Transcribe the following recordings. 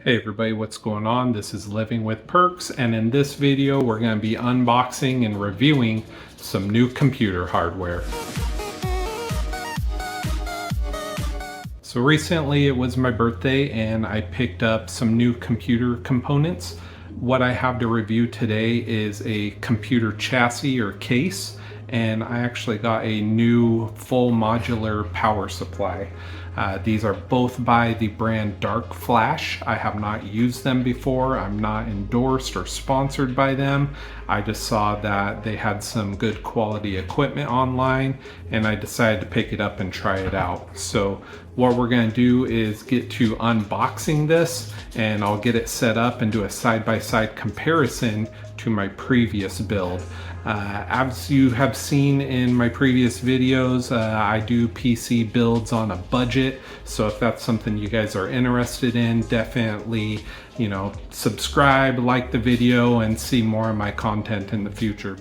Hey everybody, what's going on? This is Living with Perks, and in this video we're going to be unboxing and reviewing some new computer hardware. So recently it was my birthday and I picked up some new computer components. What I have to review today is a computer chassis or case, and I actually got a new full modular power supply. These are both by the brand Darkflash. I have not used them before. I'm not endorsed or sponsored by them. I just saw that they had some good quality equipment online and I decided to pick it up and try it out. So what we're going to do is get to unboxing this, and I'll get it set up and do a side-by-side comparison to my previous build. As you have seen in my previous videos, I do PC builds on a budget, so if that's something you guys are interested in, definitely, subscribe, like the video, and see more of my content in the future.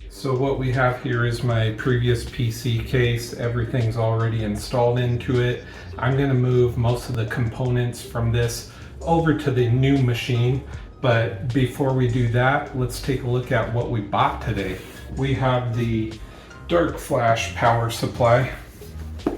So what we have here is my previous PC case. Everything's already installed into it. I'm going to move most of the components from this over to the new machine. But before we do that, let's take a look at what we bought today. We have the Darkflash power supply.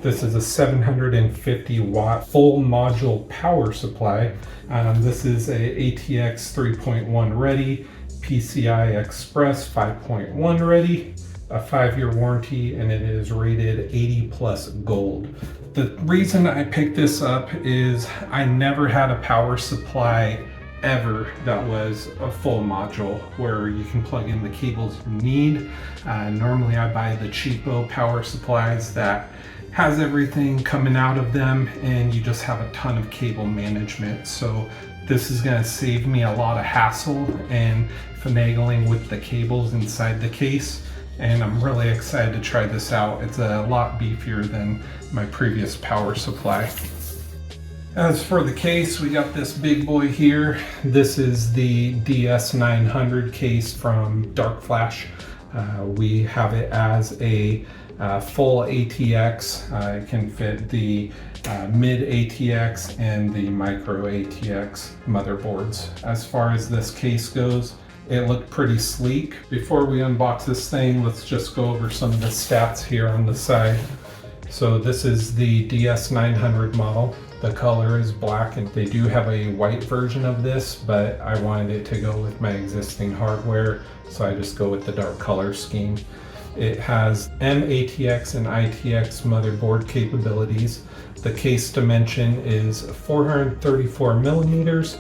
This is a 750 watt full module power supply. This is a ATX 3.1 ready, PCI Express 5.1 ready, a 5-year warranty, and it is rated 80 plus gold. The reason I picked this up is I never had a power supply ever that was a full module where you can plug in the cables you need. Normally I buy the cheapo power supplies that has everything coming out of them and you just have a ton of cable management. So this is going to save me a lot of hassle and finagling with the cables inside the case, and I'm really excited to try this out. It's a lot beefier than my previous power supply. As for the case, we got this big boy here. This is the DS900 case from Darkflash. We have it as a full ATX. It can fit the mid ATX and the micro ATX motherboards. As far as this case goes, it looked pretty sleek. Before we unbox this thing, let's just go over some of the stats here on the side. So this is the DS900 model. The color is black, and they do have a white version of this, but I wanted it to go with my existing hardware, so I just go with the dark color scheme. It has MATX and ITX motherboard capabilities. The case dimension is 434 millimeters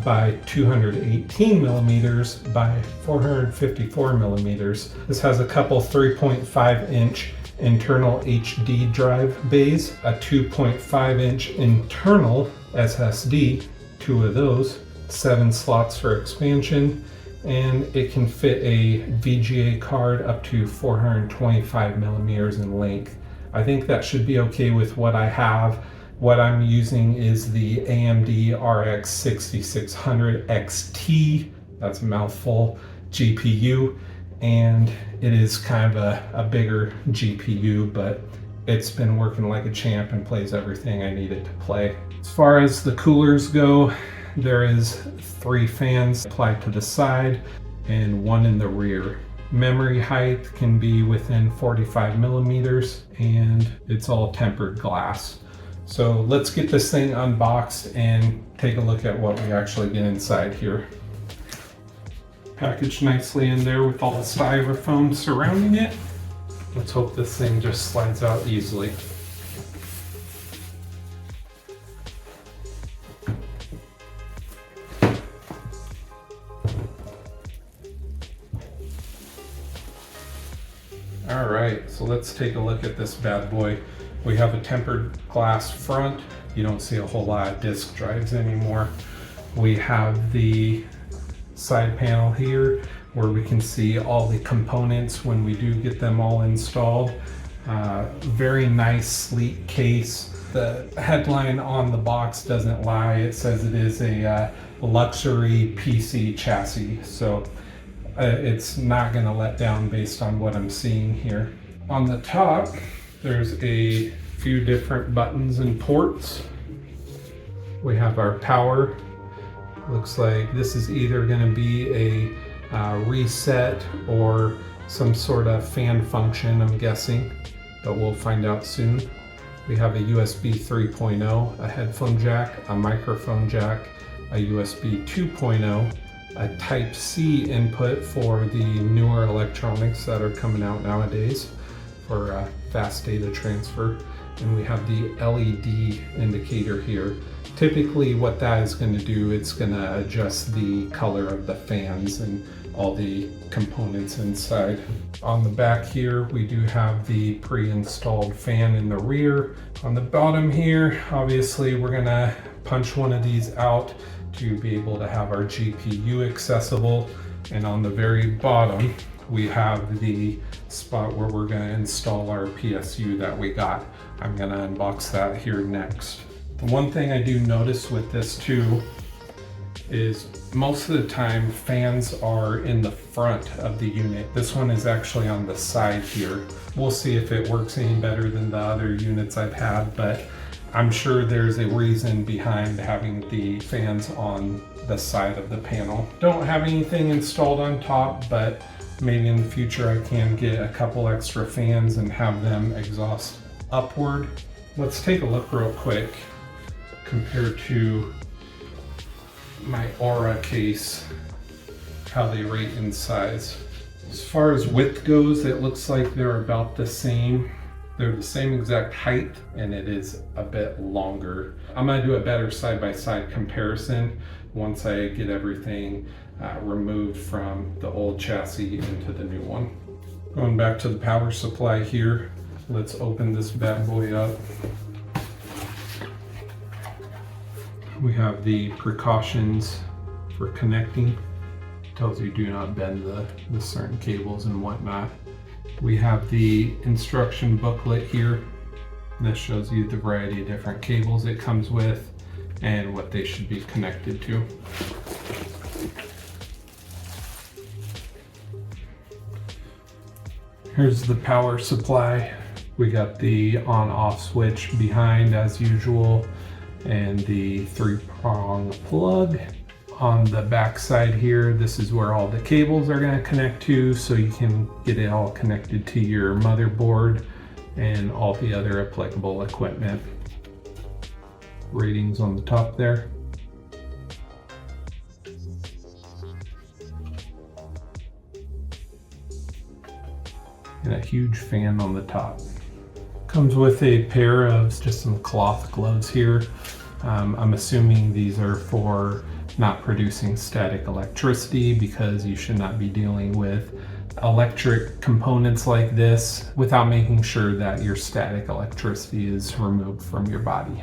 by 218 millimeters by 454 millimeters. This has a couple 3.5 inch internal HD drive bays, a 2.5 inch internal SSD, 2 of those, 7 slots for expansion, and it can fit a VGA card up to 425 millimeters in length. I think that should be okay with what I have. What I'm using is the AMD RX 6600 XT, that's a mouthful, GPU, and it is kind of a bigger GPU, but it's been working like a champ and plays everything I need it to play. As far as the coolers go, there is 3 fans applied to the side and 1 in the rear. Memory height can be within 45 millimeters, and it's all tempered glass. So let's get this thing unboxed and take a look at what we actually get inside here. Packaged nicely in there with all the styrofoam surrounding it. Let's hope this thing just slides out easily. All right, so let's take a look at this bad boy. We have a tempered glass front. You don't see a whole lot of disk drives anymore. We have the side panel here where we can see all the components when we do get them all installed. Very nice, sleek case. The headline on the box doesn't lie. It says it is a luxury PC chassis, so it's not going to let down based on what I'm seeing here. On the top, there's a few different buttons and ports. We have our power Looks like this is either going to be a reset or some sort of fan function, I'm guessing, but we'll find out soon. We have a USB 3.0, a headphone jack, a microphone jack, a USB 2.0, a Type-C input for the newer electronics that are coming out nowadays for fast data transfer, and we have the LED indicator here. Typically what that is going to do, it's going to adjust the color of the fans and all the components inside. On the back here, we do have the pre-installed fan in the rear. On the bottom here, obviously we're going to punch one of these out to be able to have our GPU accessible. And on the very bottom, we have the spot where we're going to install our PSU that we got. I'm going to unbox that here next. The one thing I do notice with this too is most of the time fans are in the front of the unit. This one is actually on the side here. We'll see if it works any better than the other units I've had, but I'm sure there's a reason behind having the fans on the side of the panel. Don't have anything installed on top, but maybe in the future I can get a couple extra fans and have them exhaust upward. Let's take a look real quick compared to my Aura case, how they rate in size. As far as width goes, it looks like they're about the same. They're the same exact height, and it is a bit longer. I'm gonna do a better side-by-side comparison once I get everything removed from the old chassis into the new one. Going back to the power supply here, let's open this bad boy up. We have the precautions for connecting. It tells you do not bend the certain cables and whatnot. We have the instruction booklet here. This shows you the variety of different cables it comes with and what they should be connected to. Here's the power supply. We got the on-off switch behind as usual, and the 3-prong plug. On the back side here, this is where all the cables are going to connect to, so you can get it all connected to your motherboard and all the other applicable equipment. Ratings on the top there. And a huge fan on the top. Comes with a pair of just some cloth gloves here. I'm assuming these are for not producing static electricity, because you should not be dealing with electric components like this without making sure that your static electricity is removed from your body.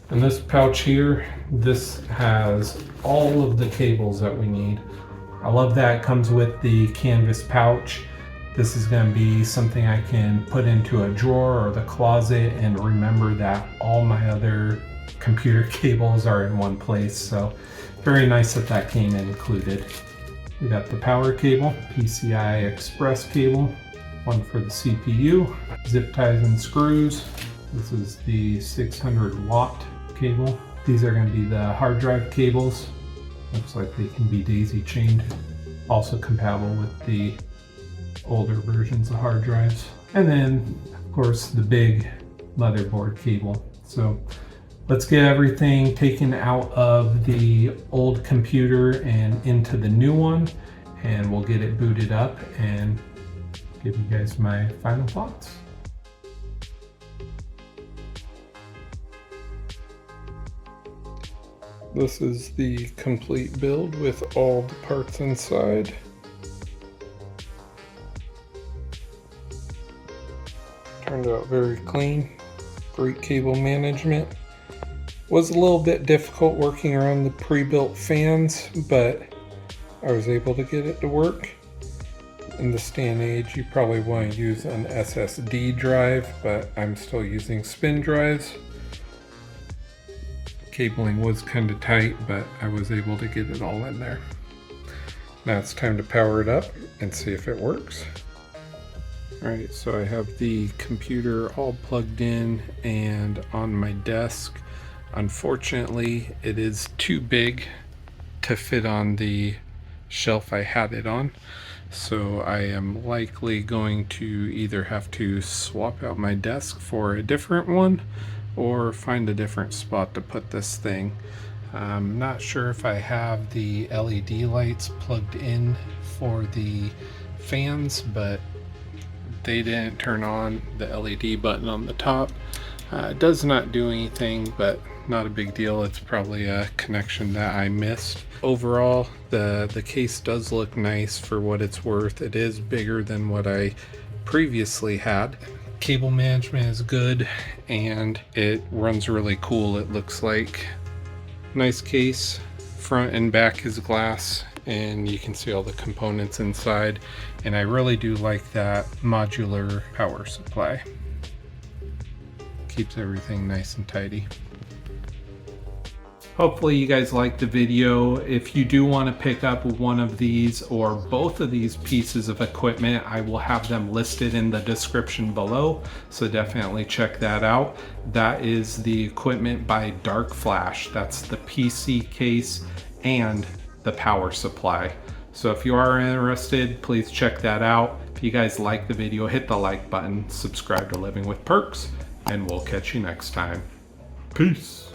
And this pouch here, this has all of the cables that we need. I love that it comes with the canvas pouch. This is going to be something I can put into a drawer or the closet and remember that all my other computer cables are in one place. So very nice that that came included. We got the power cable, PCI Express cable, one for the CPU, zip ties and screws. This is the 600 watt cable. These are going to be the hard drive cables. Looks like they can be daisy chained. Also compatible with the older versions of hard drives. And then of course the big motherboard cable. So let's get everything taken out of the old computer and into the new one, and we'll get it booted up and give you guys my final thoughts. This is the complete build with all the parts inside. Turned out very clean. Great cable management. Was a little bit difficult working around the pre-built fans, but I was able to get it to work. In this day and age, you probably want to use an SSD drive, but I'm still using spin drives. Cabling was kind of tight, but I was able to get it all in there. Now it's time to power it up and see if it works. Alright, so I have the computer all plugged in and on my desk. Unfortunately, it is too big to fit on the shelf I had it on, so I am likely going to either have to swap out my desk for a different one or find a different spot to put this thing. I'm not sure if I have the LED lights plugged in for the fans, but they didn't turn on the LED button on the top. It does not do anything, but not a big deal. It's probably a connection that I missed. Overall, the case does look nice for what it's worth. It is bigger than what I previously had. Cable management is good and it runs really cool. It looks like nice case. Front and back is glass and you can see all the components inside, and I really do like that modular power supply. Keeps everything nice and tidy. Hopefully you guys liked the video. If you do want to pick up one of these or both of these pieces of equipment, I will have them listed in the description below, so definitely check that out. That is the equipment by Darkflash. That's the PC case and the power supply. So if you are interested, please check that out. If you guys like the video, hit the like button, subscribe to Living with Perks, and we'll catch you next time. Peace.